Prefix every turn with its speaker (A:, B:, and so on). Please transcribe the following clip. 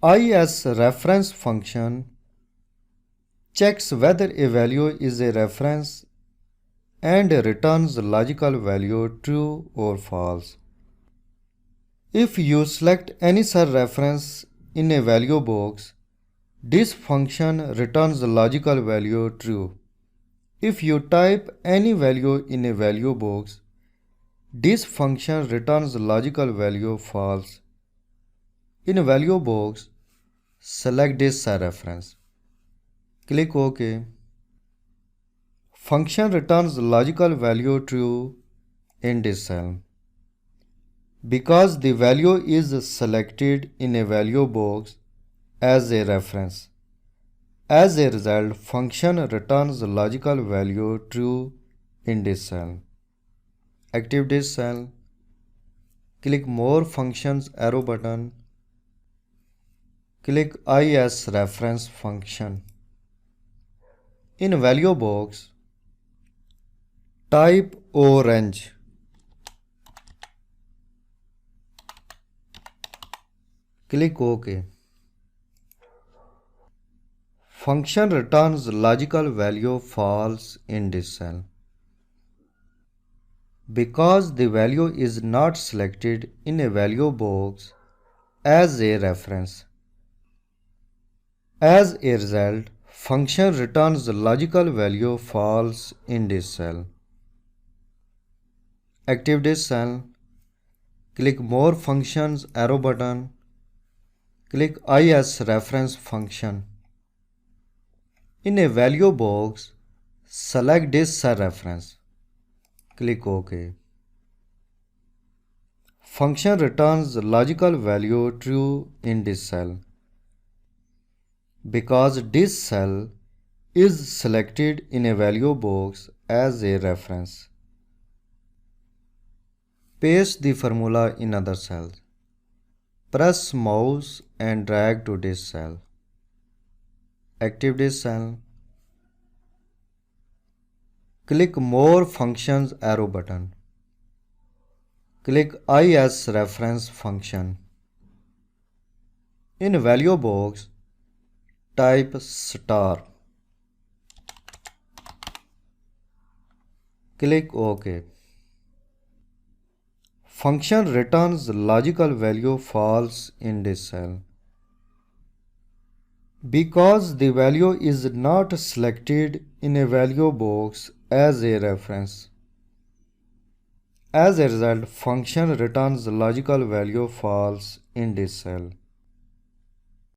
A: ISREF function checks whether a value is a reference and returns logical value true or false. If you select any cell reference in a value box, this function returns the logical value true. If you type any value in a value box, this function returns the logical value false. In a value box, select this cell reference. Click OK. Function returns the logical value true in this cell. Because the value is selected in a value box as a reference. As a result, function returns the logical value true in this cell. Activate this cell. Click More Functions arrow button. Click ISREF function. In value box, type orange. Click OK. Function returns logical value false in this cell. Because the value is not selected in a value box as a reference. As a result, function returns the logical value false in this cell. Activate this cell. Click More Functions arrow button. Click ISREF function. In a value box, select this cell reference. Click OK. Function returns the logical value true in this cell. Because this cell is selected in a value box as a reference. Paste the formula in other cells. Press mouse and drag to this cell. Activate this cell. Click More Functions arrow button. Click ISREF function. In value box, type star. Click OK. Function returns logical value false in this cell. Because the value is not selected in a value box as a reference. As a result, function returns logical value false in this cell.